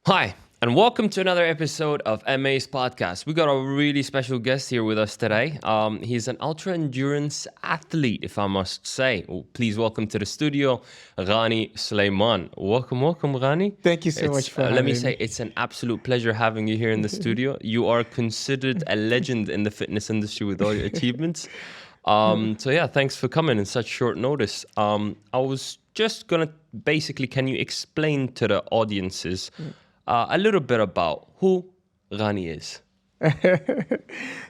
Hi, and welcome to another episode of MA's podcast. We got a really special guest here with us today. He's an ultra endurance athlete, if I must say. Please welcome to the studio, Ghani Souleymane. Welcome, Ghani. Thank you so much for Let me having say, me. it's an absolute pleasure having you here in the studio. You are considered a legend in the fitness industry with all your achievements. So thanks for coming in such short notice. I was just gonna basically, can you explain to the audiences a little bit about who Ghani is?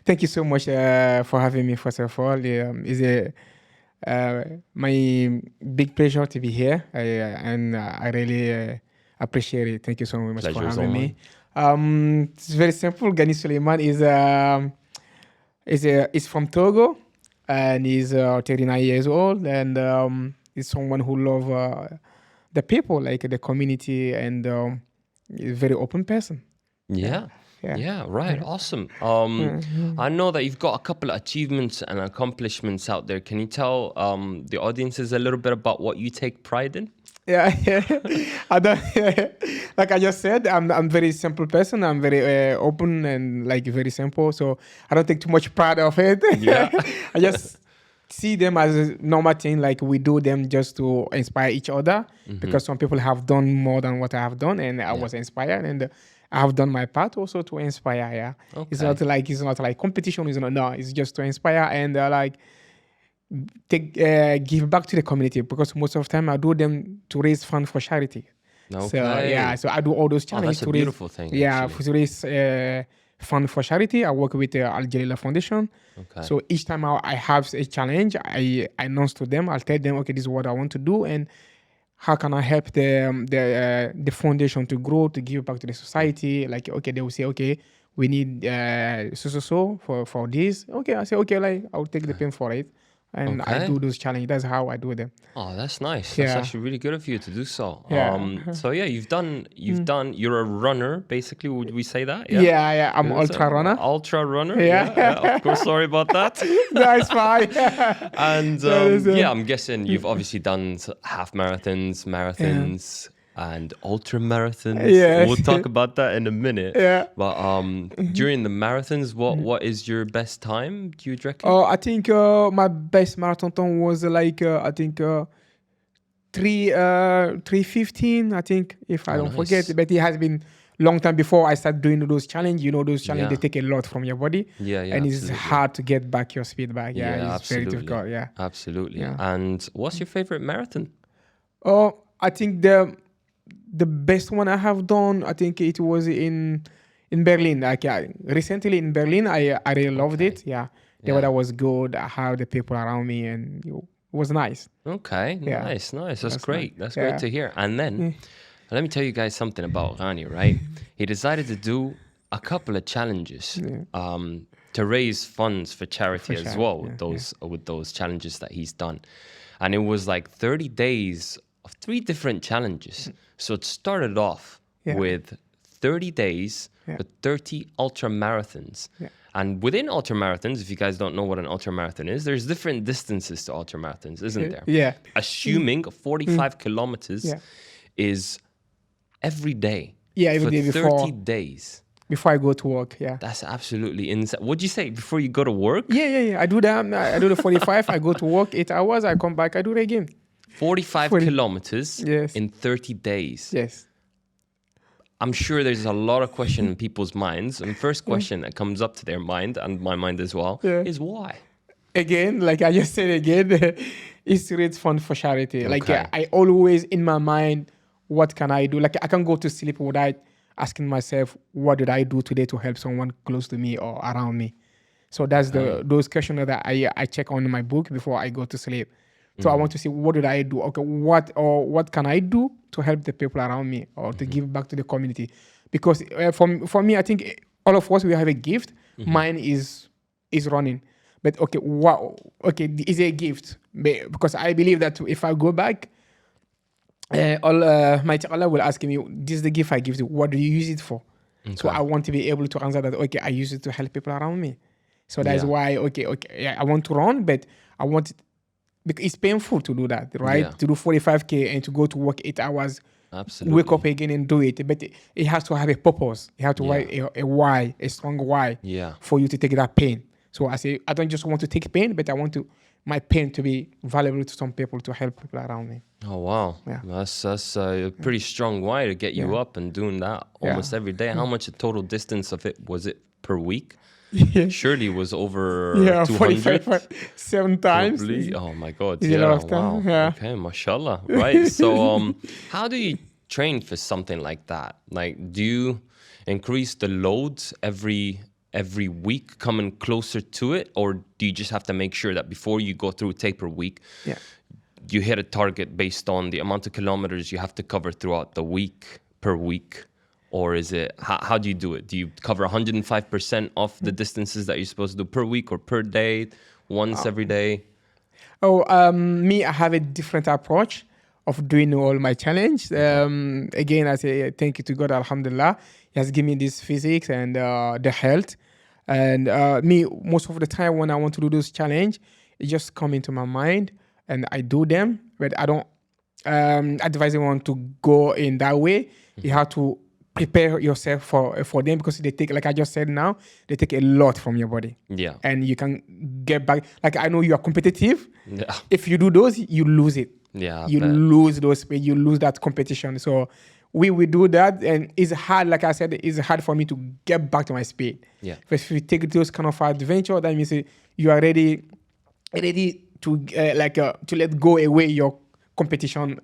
Thank you so much for having me. First of all, it's my big pleasure to be here, and I really appreciate it. Thank you so much for Pleasure is all having mine. me. It's very simple. Ghani Souleymane is from Togo, and he's 39 years old, and he's someone who love the people, like the community, and he's a very open person. Yeah. Yeah. Yeah, right. Awesome. I know that you've got a couple of achievements and accomplishments out there. Can you tell the audiences a little bit about what you take pride in? Yeah, I don't, like I just said, I'm very simple person. I'm very open and like very simple. So I don't take too much pride of it. Yeah. I just see them as a normal thing. Like we do them just to inspire each other because some people have done more than what I have done, and I was inspired, and I have done my part also to inspire. Yeah, it's not like competition. It's not. No, it's just to inspire and give back to the community because most of the time I do them to raise funds for charity. So Okay. so I do all those challenges That's a to raise beautiful thing, actually. to raise fund for charity. I work with the Al Jalila Foundation. Okay. So each time I have a challenge, I announce to them. I'll tell them, okay, this is what I want to do, and how can I help the foundation to grow, to give back to the society? Like, okay, they will say, okay, we need so for this. Okay, I say, okay, like I'll take the pin for it, and I Okay. do those challenges. That's how I do them. Oh, that's nice. That's Yeah. actually really good of you to do so. Yeah. So yeah, you're a runner, basically. Would we say that? Yeah. I'm It's ultra runner. Ultra runner. Yeah. Of course. Sorry about that. That's fine. And is, I'm guessing you've obviously done half marathons, and ultra marathons. Yes. We'll talk about that in a minute. Yeah. But during the marathons, what is your best time? Do you reckon? I think my best marathon time was like I think 3:15. I think if I don't nice. forget, but it has been long time before I started doing those challenges. You know, those challenges Yeah. they take a lot from your body. Yeah, and it's absolutely. hard to get back your speed back. Yeah, it's absolutely. very difficult. Yeah. Absolutely. Yeah. And what's your favorite marathon? Oh, I think the best one I have done, I think it was in Berlin. Like recently in Berlin, I really loved it. Yeah, the Yeah. weather was good. I had the people around me, and it was nice. Okay, Yeah. nice. That's That's great. nice. That's Yeah. great to hear. And then, let me tell you guys something about Ghani, right? He decided to do a couple of challenges to raise funds for charity as charity, well with those challenges that he's done. And it was like 30 days of 3 different challenges. So it started off Yeah. with 30 days Yeah. with 30 ultra marathons. Yeah. And within ultra marathons, if you guys don't know what an ultra marathon is, there's different distances to ultra marathons, isn't there? Yeah. Assuming 45 kilometers Yeah. is every day. Yeah, every for day 30 before days. before I go to work. Yeah. That's absolutely insane. What'd you say before you go to work? Yeah. I do that. I do the 45. I go to work 8 hours. I come back. I do it again. 45 kilometers Yes. in 30 days. Yes. I'm sure there's a lot of question in people's minds. And first question that comes up to their mind, and my mind as well, is why? Again, like I just said again, it's raise fund for charity. Like Okay. I always in my mind, what can I do? Like I can go to sleep without asking myself, what did I do today to help someone close to me or around me? So that's those questions that I check on my book before I go to sleep. So I want to see what did I do? Okay, what can I do to help the people around me or to give back to the community? Because for me, I think all of us we have a gift. Mine is running, but okay, is a gift because I believe that if I go back, Mighty Allah will ask me, "This is the gift I give you. What do you use it for?" So I want to be able to answer that. Okay, I use it to help people around me. So that's why. Okay, yeah, I want to run, but I want it because it's painful to do that, right? Yeah. To do 45K and to go to work 8 hours Absolutely. wake up again and do it. But it has to have a purpose. You have to Yeah. write a why, a strong why Yeah. for you to take that pain. So I say, I don't just want to take pain, but I want my pain to be valuable to some people, to help people around me. Oh wow, Yeah. that's a pretty strong why to get you Yeah. up and doing that almost every day. How much the total distance of it was it per week? Yeah. Surely it was over Yeah, 200. 7 times. Probably. Oh my God. Is a Yeah. lot of time, Wow. yeah. Okay. Mashallah. Right. So, how do you train for something like that? Like, do you increase the loads every week, coming closer to it, or do you just have to make sure that before you go through taper week, Yeah. you hit a target based on the amount of kilometers you have to cover throughout the week per week? Or is it, how do you do it? Do you cover 105% of the distances that you're supposed to do per week or per day, once every day? Me, I have a different approach of doing all my challenge. Again, I say thank you to God, Alhamdulillah. He has given me this physics and the health. And me, most of the time when I want to do those challenge, it just come into my mind and I do them. But I don't advise anyone to go in that way. You have to prepare yourself for them, because they take, like I just said now, they take a lot from your body. Yeah. And you can get back. Like, I know you are competitive. Yeah. If you do those, you lose it. Yeah. I You bet. lose those, you lose that competition. So we do that, and it's hard. Like I said, it's hard for me to get back to my speed. Yeah. But if you take those kind of adventure, that means you are ready to to let go away your competition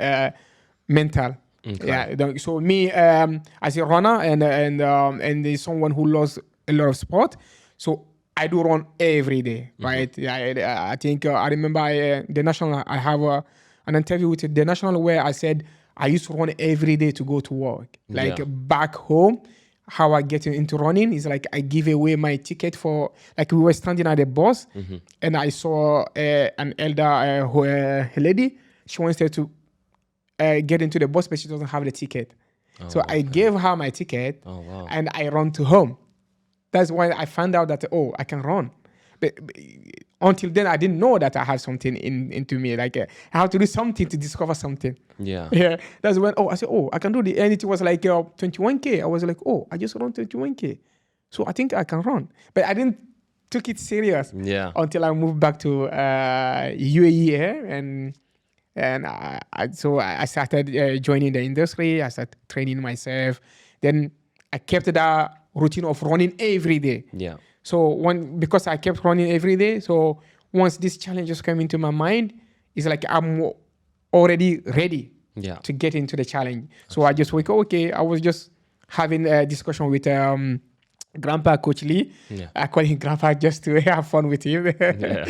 mental. Okay. Yeah. So me, as a runner and there's someone who loves a lot of sport, so I do run every day, right? Yeah, I think I remember the national. I have an interview with the national where I said I used to run every day to go to work. Like Yeah. back home, how I get into running is like I give away my ticket for, like, we were standing at the bus and I saw an elder lady. She wanted to get into the bus, but she doesn't have the ticket. So I gave her my ticket and I run to home. That's why I found out that, I can run. But until then, I didn't know that I had something into me. Like, I have to do something to discover something. Yeah. Yeah. That's when, I said, I can do the, and it was like 21K. I was like, I just run 21K. So I think I can run. But I didn't took it serious until I moved back to UAE here. And I started joining the industry. I started training myself. Then I kept that routine of running every day. Yeah. So because I kept running every day, so once these challenges came into my mind, it's like I'm already ready to get into the challenge. So I just wake up, I was just having a discussion with Grandpa Coach Lee. Yeah. I call him Grandpa just to have fun with him. Yeah.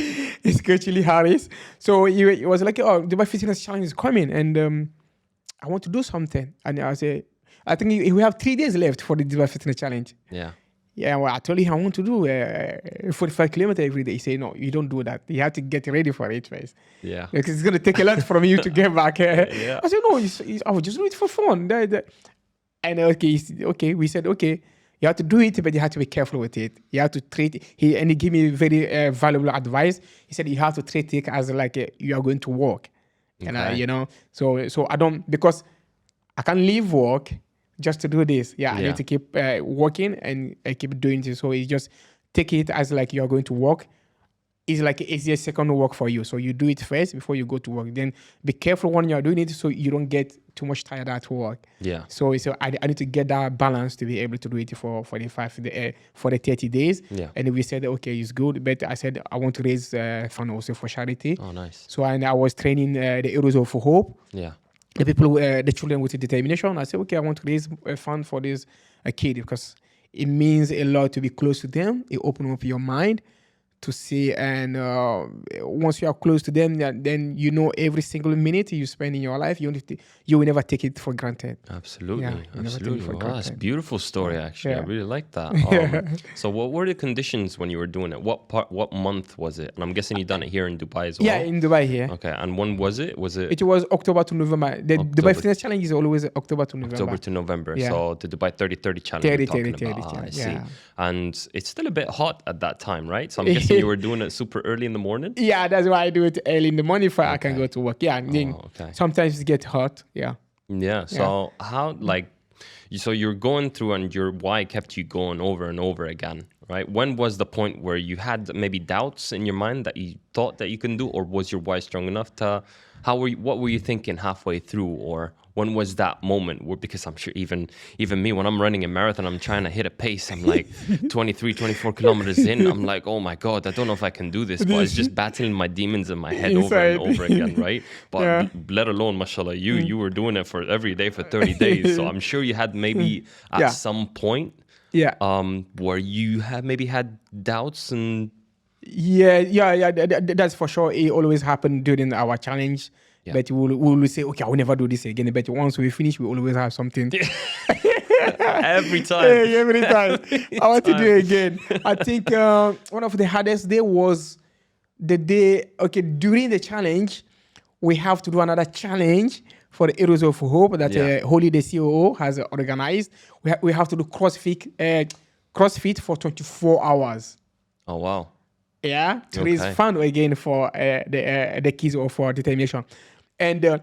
It's Coach Lee Harris. So he was like, Dubai Fitness Challenge is coming and I want to do something. And I say, I think we have 3 days left for the Dubai Fitness Challenge. Yeah. Yeah, well, I told him I want to do 45 kilometers every day. He said, no, you don't do that. You have to get ready for it first. Yeah. Because it's going to take a lot from you to get back. Yeah. I said, no, I was just doing it for fun. And we said, you have to do it, but you have to be careful with it. You have to treat it. He gave me very valuable advice. He said, you have to treat it as like you are going to work. And, so I don't, because I can't leave work just to do this. I need to keep working and keep doing this. So it's just take it as like you're going to work. It's like it's a second work for you. So you do it first before you go to work. Then be careful when you're doing it so you don't get too much tired at work. Yeah. So I need to get that balance to be able to do it for the 30 days. Yeah. And we said, it's good. But I said, I want to raise fund also for charity. Oh, nice. So I was training the Heroes of Hope. Yeah. The people, the children with determination. I said, I want to raise a fund for this kid because it means a lot to be close to them. It opens up your mind to see, and once you are close to them, then you know every single minute you spend in your life, you will never take it for granted. Absolutely, absolutely. Wow, that's a beautiful story, actually. I really like that. So what were the conditions when you were doing it? What month was it? And I'm guessing you done it here in Dubai as well. Yeah, in Dubai here. Okay, and when was it? It was October to November. The Dubai Fitness Challenge is always October to November. October to November. Yeah. So the Dubai 30-30 challenge. 30-30. I see. And it's still a bit hot at that time, right? So I'm guessing you were doing it super early in the morning? Yeah, that's why I do it early in the morning I can go to work. Yeah, and then sometimes it gets hot. Yeah. Yeah. So how like so you're going through and your why kept you going over and over again, right? When was the point where you had maybe doubts in your mind that you thought that you can do, or was your why strong enough to what were you thinking halfway through, or when was that moment where, because I'm sure even me when I'm running a marathon, I'm trying to hit a pace, I'm like 23, 24 kilometers in, I'm like, oh my God, I don't know if I can do this, but it's just battling my demons in my head over and over again, right? But let alone, mashallah, you were doing it for every day for 30 days. So I'm sure you had maybe at some point where you had maybe had doubts and that's for sure. It always happened during our challenge. But we'll say, okay, I will never do this again. But once we finish, we always have something. Every time. Every time. I want to do it again. I think one of the hardest day was the day, during the challenge, we have to do another challenge for the Heroes of Hope that Holiday COO has organized. We have to do CrossFit for 24 hours. Oh, wow. Yeah, to raise fund again for the kids or for determination. And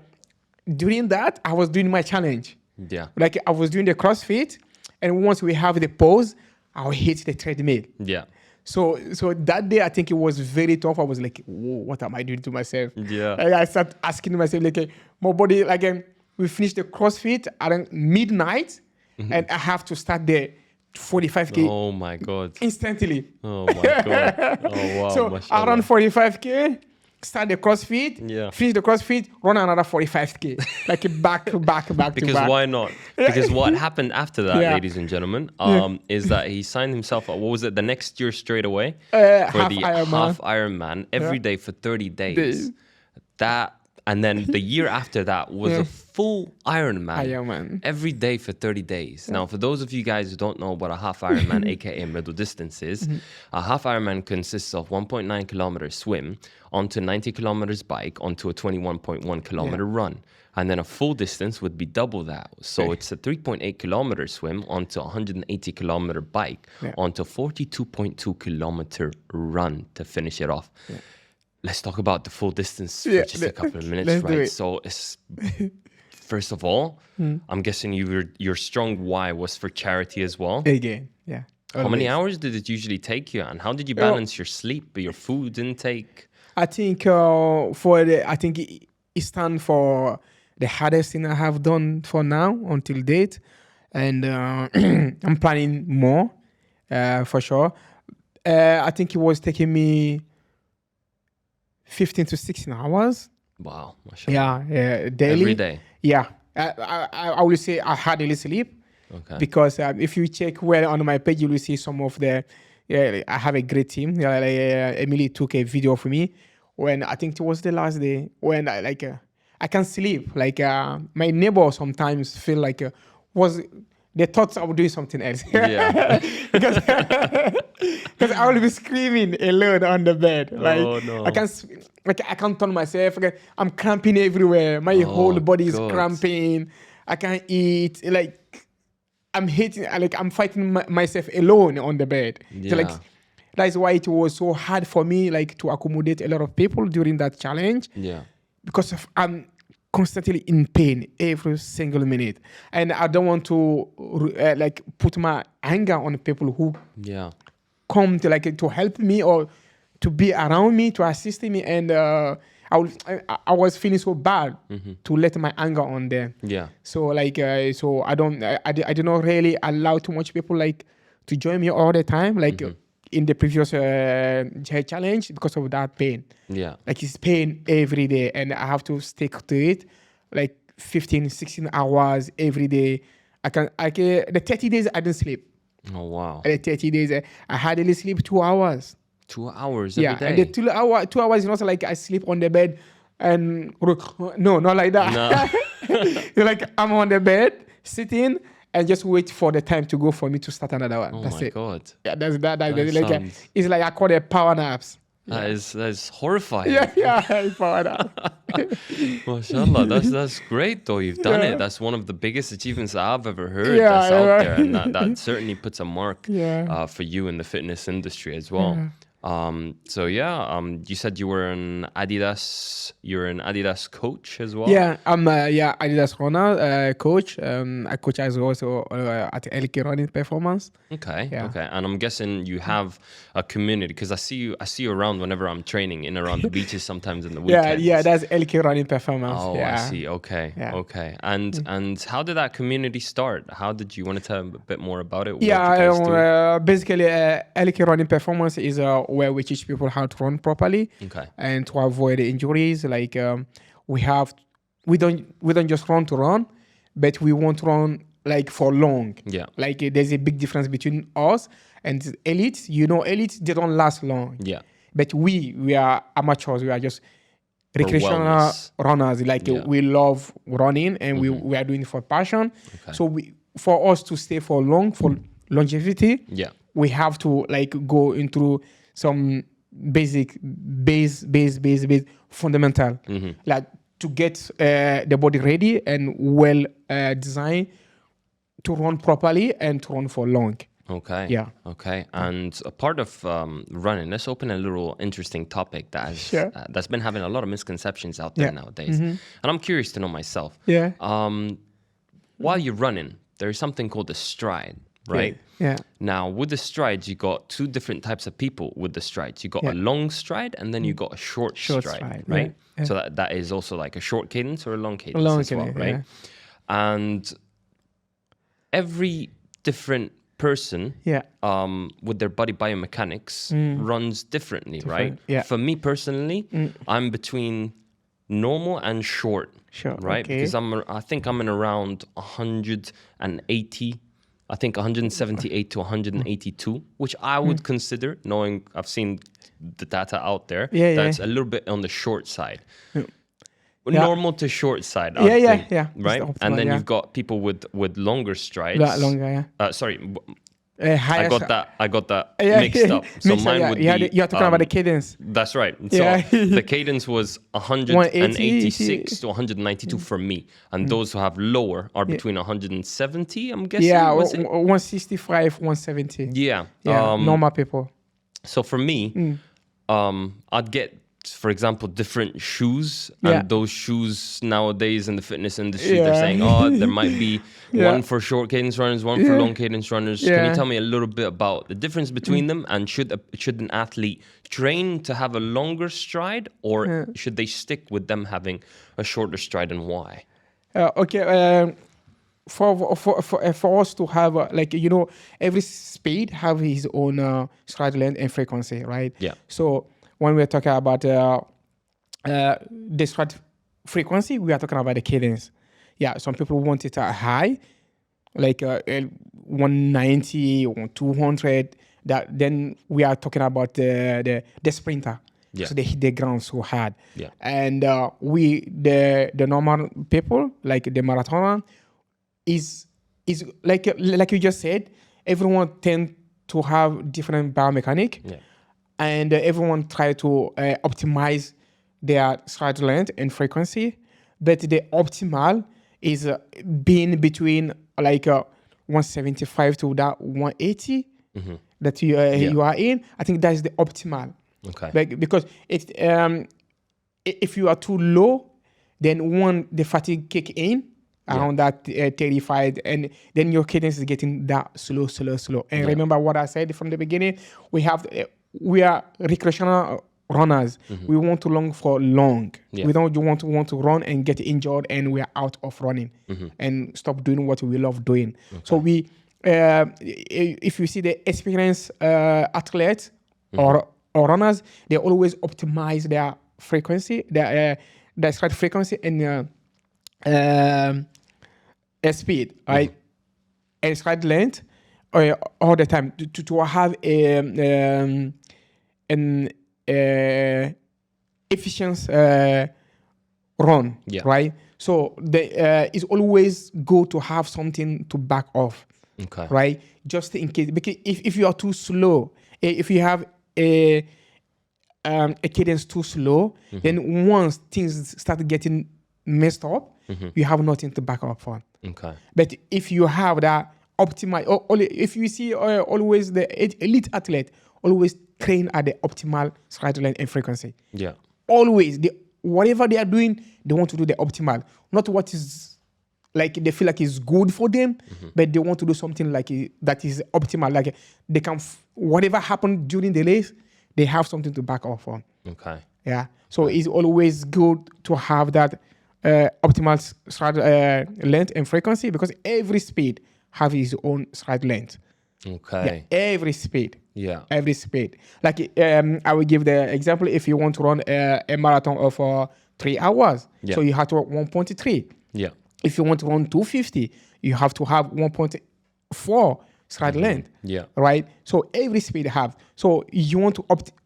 during that, I was doing my challenge. Yeah. Like I was doing the CrossFit, and once we have the pause, I'll hit the treadmill. Yeah. So that day, I think it was very tough. I was like, whoa, what am I doing to myself? Yeah. Like, I started asking myself, like, my body, like, we finished the CrossFit at midnight, and I have to start the 45K. Oh my God. Instantly. Oh my God. Oh wow. So mashallah. around 45K, start the CrossFit, finish the CrossFit, run another 45K. Like back to back. Because why not? Because what happened after that, ladies and gentlemen, is that he signed himself up, what was it, the next year straight away? For the half Ironman every day for 30 days. And then the year after that was a full Ironman every day for 30 days. Now, for those of you guys who don't know what a half Ironman, aka middle distance is, a half Ironman consists of 1.9 kilometers swim onto 90 kilometers bike onto a 21.1 kilometer run. And then a full distance would be double that. So it's a 3.8 kilometer swim onto 180 kilometer bike onto 42.2 kilometer run to finish it off. Let's talk about the full distance for just a couple of minutes, right? So, first of all, I'm guessing your strong why was for charity as well. Again, How many hours did it usually take you, and how did you balance your sleep, your food intake? I think it stands for the hardest thing I have done for now until date, and I'm planning more for sure. I think it was taking me 15 to 16 hours. Wow. Mashallah. Yeah, daily. Every day. Yeah. I will say I hardly sleep. Okay. Because if you check well on my page, you will see some of the, I have a great team. Emily took a video for me when I think it was the last day when I can't sleep. Like my neighbor sometimes feel like they thought I was doing something else. Yeah. because I will be screaming alone on the bed. Like no. I can't turn myself. I'm cramping everywhere. My whole body is cramping. I can't eat. Like I'm fighting myself alone on the bed. Yeah. So that's why it was so hard for me to accommodate a lot of people during that challenge. Yeah. Because I'm constantly in pain every single minute, and I don't want to put my anger on people who come to help me or to be around me to assist me, and I was feeling so bad to let my anger on them. Yeah. So so I do not really allow too much people to join me all the time in the previous challenge because of that pain. Yeah. It's pain every day, and I have to stick to it 15, 16 hours every day. The 30 days I didn't sleep. Oh, wow. The 30 days I hardly sleep 2 hours. 2 hours every day? And the 2 hours is not I sleep on the bed and no, not like that. No. I'm on the bed, sitting, and just wait for the time to go for me to start another one. That's it. God. Yeah, that's it's I call it power naps. That is horrifying. Yeah, power nap. MashaAllah, that's great though. You've done it. That's one of the biggest achievements I've ever heard that's out there, and that certainly puts a mark for you in the fitness industry as well. So yeah, you said you're an Adidas coach as well. Yeah, I'm Adidas runner coach. I coach as well also at LK Running Performance. Okay, Yeah. okay, and I'm guessing you have a community because I see you around whenever I'm training in around the beaches sometimes in the weekends. Yeah, that's LK Running Performance. Oh, yeah. I see. Okay, Yeah. okay. And how did that community start? How did you want to tell a bit more about it? What Yeah, you guys do? basically, LK Running Performance is where we teach people how to run properly Okay. and to avoid injuries. Like we don't just run to run, but we want to run like for long. Yeah. Like there's a big difference between us and elites. Elites, they don't last long. Yeah. But we are amateurs. We are just recreational wellness. runners. Like Yeah. we love running and we are doing it for passion. Okay. So for us to stay for longevity, Yeah. we have to like go into some basic fundamental, like to get the body ready and well designed to run properly and to run for long. Okay. Yeah. Okay. And a part of running, let's open a little interesting topic that has, Sure. that's been having a lot of misconceptions out there Yeah. nowadays. And I'm curious to know myself. Yeah. While you're running, there's something called a stride, right? Yeah. Now, with the strides, you got two different types of people with the strides. You got a long stride and then you got a short stride, stride, right? yeah. So that is also like a short cadence or a long cadence Long as well, cadence, right? And every different person Yeah. with their body biomechanics runs differently, right? yeah. For me personally, I'm between normal and short, Sure, right? okay. Because I think I'm in around 180, I think 178 to 182, which I would consider, knowing I've seen the data out there, Yeah, that's yeah. a little bit on the short side. Yeah. Normal to short side, Yeah, I'd yeah, think, yeah. It's right? the optimal, And then yeah. you've got people with longer strides. Longer, yeah. Sorry, Higher I got that Yeah, mixed up. So mixed up, mine yeah. would You be. you're talking about the cadence. That's right. So Yeah. the cadence was 186 to 192 for me, and those who have lower are between 170. I'm guessing. Yeah, was it? 165, 170. Yeah. Yeah, normal people. So for me, I'd get, for example, different shoes, Yeah. and those shoes nowadays in the fitness industry, they're Yeah. saying, oh, there might be Yeah. one for short cadence runners, one for Yeah. long cadence runners. Can Yeah. you tell me a little bit about the difference between them, and should an athlete train to have a longer stride, or should they stick with them having a shorter stride, and why? Okay. For us to have every speed have his own stride length and frequency, right? Yeah. So when we're talking about the stride frequency, we are talking about the cadence. Yeah, some people want it high, like 190 or 200. That then we are talking about the sprinter. Yeah. So they hit the ground so hard. Yeah. And the normal people, like the marathoner, is like you just said, everyone tend to have different biomechanic. Yeah. And everyone try to optimize their stride length and frequency, but the optimal is being between like 175 to that 180 that you are in. I think that is the optimal. Okay. Because it if you are too low, then the fatigue kick in around that 35, and then your cadence is getting that slow. And remember what I said from the beginning, we are recreational runners. We want to run for long. Yeah. We don't want to run and get injured and we are out of running and stop doing what we love doing. Okay. So we, if you see the experienced athletes or runners, they always optimize their frequency, their stride frequency and speed, right? And stride length all the time to have an efficient run, right? So it's always good to have something to back off, right? Just in case, because if you are too slow, if you have a cadence too slow, then once things start getting messed up, you have nothing to back up on. Okay. But if you have that optimize, if you see always the elite athlete always train at the optimal stride length and frequency. Yeah. Always, whatever they are doing, they want to do the optimal, not what is like they feel like is good for them, but they want to do something like that is optimal. Like they can, whatever happened during the race, they have something to back off on. Okay. Yeah. So it's always good to have that optimal stride length and frequency, because every speed have its own stride length. Okay. Yeah, every speed. Yeah. Every speed. Like I will give the example. If you want to run a marathon of 3 hours, so you have to run 1.3. Yeah. If you want to run 250, you have to have 1.4 stride length. Yeah. Right. So every speed have. So you want to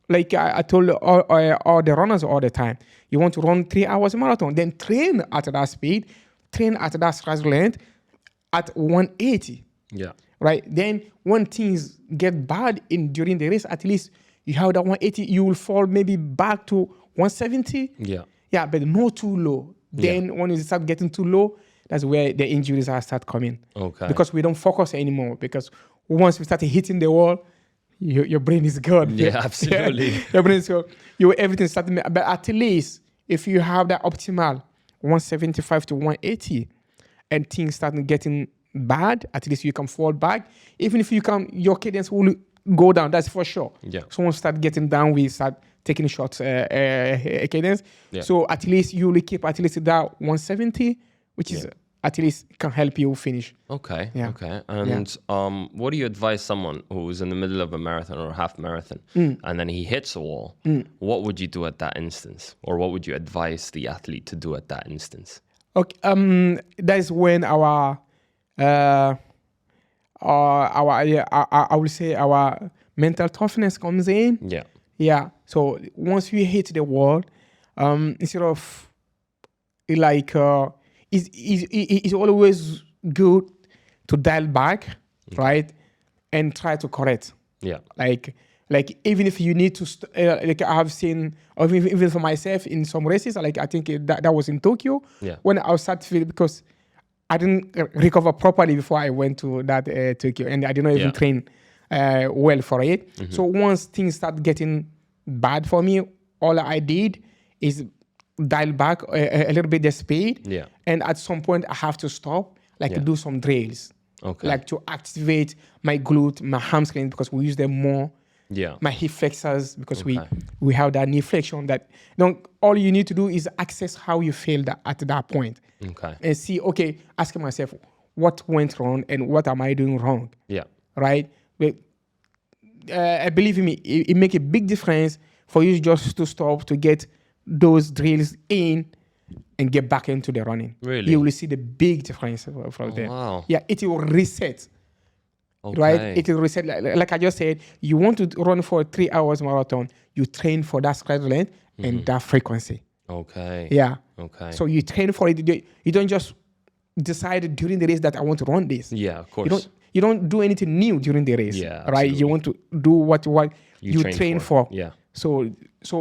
like I told all the runners all the time. You want to run 3 hours marathon, then train at that speed, train at that stride length at 180. Yeah. Right. Then when things get bad during the race, at least you have that 180, you will fall maybe back to 170. Yeah. Yeah, but not too low. Then when you start getting too low, that's where the injuries are start coming. Okay. Because we don't focus anymore. Because once we start hitting the wall, your brain is gone. Yeah, absolutely. Your brain is gone. Everything starting. But at least if you have that optimal 175 to 180, and things start getting bad, at least you can fall back. Even if you can, your cadence will go down. That's for sure. Yeah. So once start getting down, we start taking shots cadence. Yeah. So at least you will keep at least that 170, which is at least can help you finish. Okay. Yeah. Okay. And what do you advise someone who's in the middle of a marathon or a half marathon and then he hits a wall? What would you do at that instance, or what would you advise the athlete to do at that instance? Okay. That is when I would say our mental toughness comes in. Yeah. Yeah. So once we hit the wall, instead of like it's always good to dial back, right, and try to correct. Yeah. Like even if you need to, like I have seen, or even for myself in some races, like I think that was in Tokyo, when I was starting to feel, because I didn't recover properly before I went to that Tokyo, and I didn't even train well for it. So once things start getting bad for me, all I did is dial back a little bit the speed. Yeah. And at some point I have to stop, like do some drills. Okay. Like to activate my glute, my hamstring, because we use them more. Yeah. My hip flexors, because we have that knee flexion. That all you need to do is access how you feel at that point. Okay. And see, asking myself what went wrong and what am I doing wrong. Yeah. Right. But believe me, it makes a big difference for you just to stop, to get those drills in and get back into the running. Really? You will see the big difference from there. Wow. Yeah, it will reset. Okay. Right? It will reset. Like I just said, you want to run for a 3 hours marathon, you train for that stride length and that frequency. Okay. Yeah. Okay. So you train for it. You don't just decide during the race that I want to run this. Yeah, of course. You don't do anything new during the race. Yeah, right? absolutely. You want to do what you train for. Yeah. So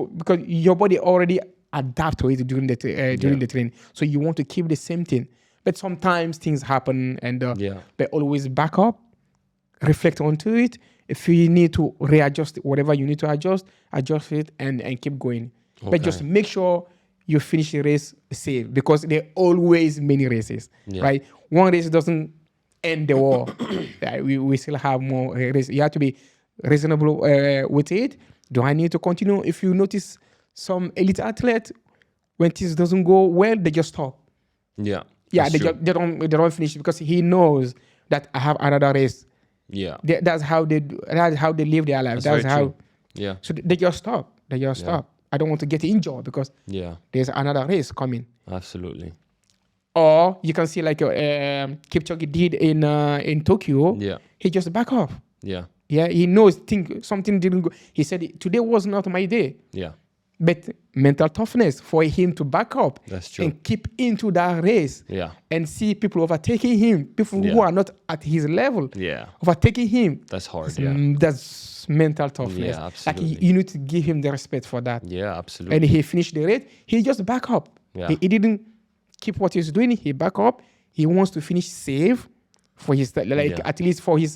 because your body already adapt to it during the training, so you want to keep the same thing. But sometimes things happen, and they always back up, reflect onto it. If you need to readjust whatever you need to adjust it and keep going. Okay. But just make sure you finish the race safe, because there are always many races, right? One race doesn't end the war. we still have more races. You have to be reasonable with it. Do I need to continue? If you notice some elite athlete, when things doesn't go well, they just stop. Yeah. Yeah, they don't finish, because he knows that I have another race. Yeah. That's how they live their life. That's how. True. Yeah. So they just stop. Stop. I don't want to get injured because there's another race coming. Absolutely. Or you can see like Kipchoge did in Tokyo. Yeah. He just back off. Yeah. Yeah. He knows something didn't go. He said today was not my day. Yeah. But mental toughness for him to back up. That's true. And keep into that race. Yeah. And see people overtaking him, people who are not at his level. Yeah. Overtaking him. That's hard. That's mental toughness. Yeah, absolutely. Like you need to give him the respect for that. Yeah, absolutely. And he finished the race. He just back up. Yeah. He didn't keep what he's doing. He back up. He wants to finish safe, for his Yeah. at least for his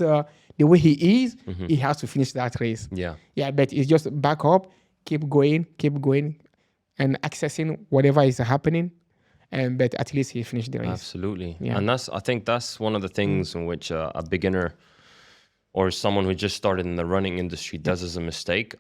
the way he is, he has to finish that race. Yeah. Yeah, but it's just back up, keep going, and accessing whatever is happening, and but at least he finished the race. Absolutely. Yeah. And I think that's one of the things in which a beginner or someone who just started in the running industry does as a mistake.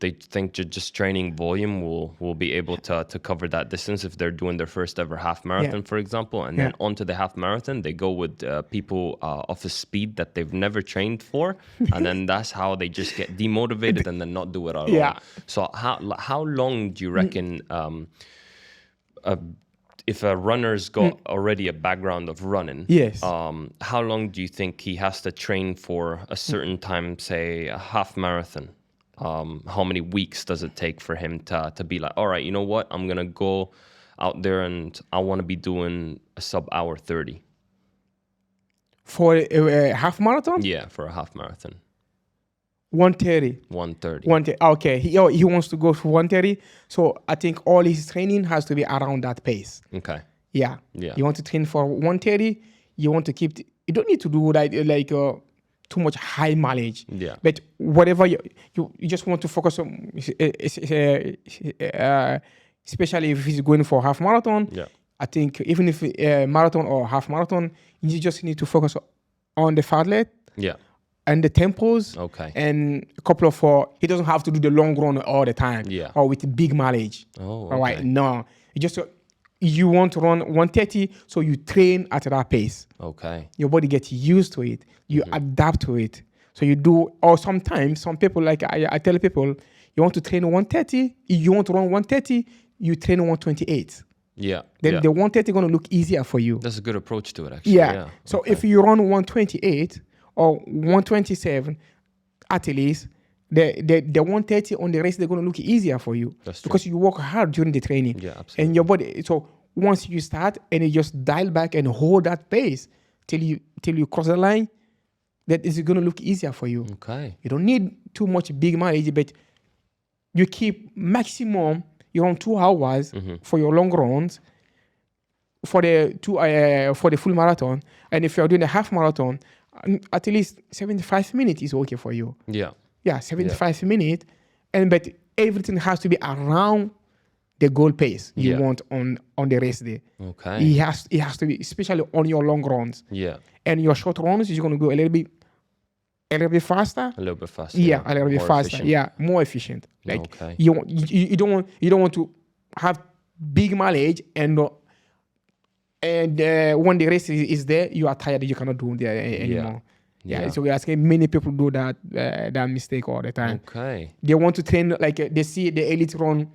They think just training volume will be able to cover that distance if they're doing their first ever half marathon, for example, and then onto the half marathon, they go with people off a speed that they've never trained for, and then that's how they just get demotivated and then not do it at all. So how long do you reckon if a runner's got already a background of running, Yes. how long do you think he has to train for a certain time, say a half marathon? How many weeks does it take for him to be like, all right, you know what? I'm going to go out there and I want to be doing a sub-hour 30. For a half marathon? Yeah, for a half marathon. 130. 130. 130. Okay, he wants to go for 130. So I think all his training has to be around that pace. Okay. Yeah. Yeah. You want to train for 130. You want to keep. You don't need to do like too much high mileage. Yeah. But whatever you just want to focus on, especially if he's going for half marathon. Yeah. I think even if marathon or half marathon, you just need to focus on the fartlek. Yeah. And the tempos, Okay. and a couple of he doesn't have to do the long run all the time, Yeah. or with big mileage. Oh, All right, okay. no, you want to run 130, so you train at that pace. Okay. Your body gets used to it. You adapt to it. So you do, or sometimes some people, like I tell people, you want to train 130, you want to run 130, you train 128. Yeah. Then the 130 going to look easier for you. That's a good approach to it, actually. Yeah. So if you run 128 or 127, at least the 130 on the race, they're going to look easier for you. That's true. Because you work hard during the training. Yeah, absolutely. And your body. So once you start and you just dial back and hold that pace till you cross the line, that is going to look easier for you. Okay. You don't need too much big mileage, but you keep maximum. You run 2 hours for your long runs. For the full marathon, and if you're doing a half marathon, at least 75 minutes is okay for you. Yeah. Yeah, 75 minutes, but everything has to be around the goal pace you want on the race day. Okay. It has to be, especially on your long runs. Yeah. And your short runs, you're gonna go a little bit faster. A little bit faster. Yeah, a little bit More faster. efficient. Yeah, more efficient. Like Okay. you don't want to have big mileage and when the race is there, you are tired. You cannot do that anymore. Yeah. So we are saying many people do that mistake all the time. Okay. They want to train like they see the elite run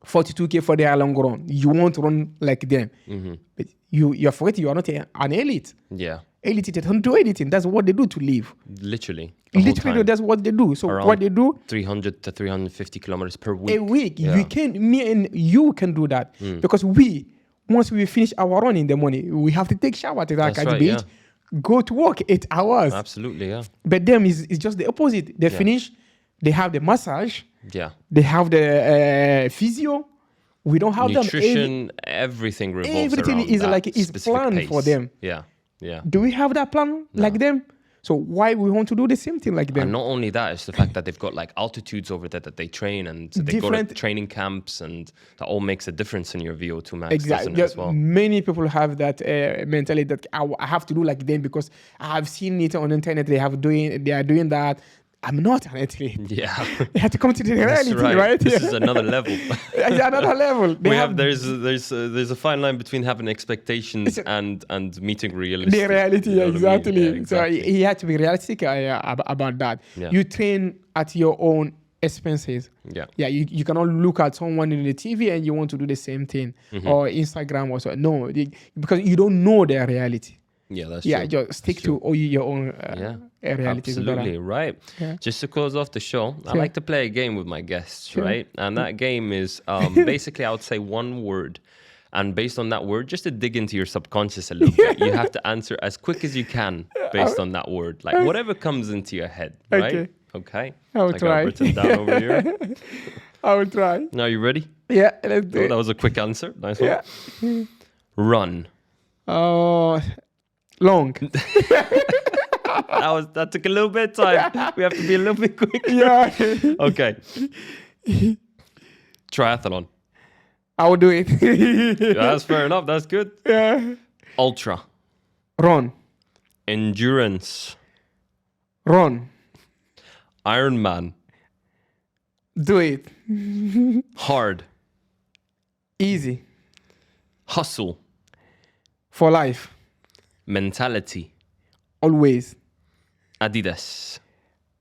42K for their long run. You won't run like them. But you're forgetting you are not an elite. Yeah. Elite, they don't do anything. That's what they do to live. Literally. the whole Literally, time. that's what they do. So Around what they do 300 to 350 kilometers per week. a week, Yeah. me and you can do that because once we finish our run in the morning, we have to take shower at the That's right, beach, go to work 8 hours. Absolutely, yeah. But them is just the opposite. They finish, they have the massage, Yeah. they have the physio. We don't have Nutrition, everything revolves everything around is that like is specific planned pace. for them. Yeah, yeah. Do we have that plan like them? So why we want to do the same thing like them? And not only that, it's the fact that they've got like altitudes over there that they train, and they go to Different- training camps, and that all makes a difference in your VO2 max, Exactly. doesn't it, as well? Many people have that mentality that I have to do like them because I have seen it on the internet. They are doing that. I'm not an athlete. Yeah. They have to come to the That's reality, right? This is another level. It's another level. There's a fine line between having expectations and meeting realistic. the reality, you know what I mean? exactly. Yeah, exactly. So he had to be realistic about that. Yeah. You train at your own expenses. Yeah. Yeah, you cannot look at someone in the TV and you want to do the same thing or Instagram or so. No, because you don't know their reality. Yeah, that's Yeah, true. just stick to your own reality. Absolutely, right. Yeah. Just to close off the show, I Sure. like to play a game with my guests, Sure. right? And that game is basically I would say one word. And based on that word, just to dig into your subconscious a little bit, you have to answer as quick as you can based on that word. Like whatever comes into your head, right? Okay. I will got try. it written down over here. I will try. Now you ready? Yeah, let's do Oh, it. that was a quick answer. Nice one. Yeah. Run. Oh, Long. That took a little bit of time. We have to be a little bit quick. Yeah. Okay. Triathlon. I will do it. That's fair enough. That's good. Yeah. Ultra. Run. Endurance. Run. Ironman. Do it. Hard. Easy. Hustle. For life. Mentality. Always. Adidas.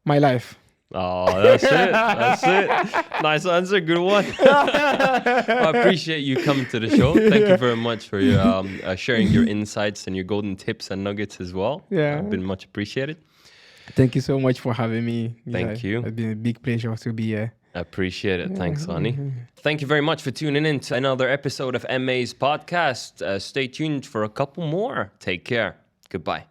My life. Oh, that's it. That's it. Nice answer. Good one. I appreciate you coming to the show. Thank you very much for your sharing your insights and your golden tips and nuggets as well. Yeah. Been much appreciated. Thank you so much for having me. Thank you. It's been a big pleasure to be here. I appreciate it. Thanks, Ghani. Thank you very much for tuning in to another episode of MA's podcast. Stay tuned for a couple more. Take care. Goodbye.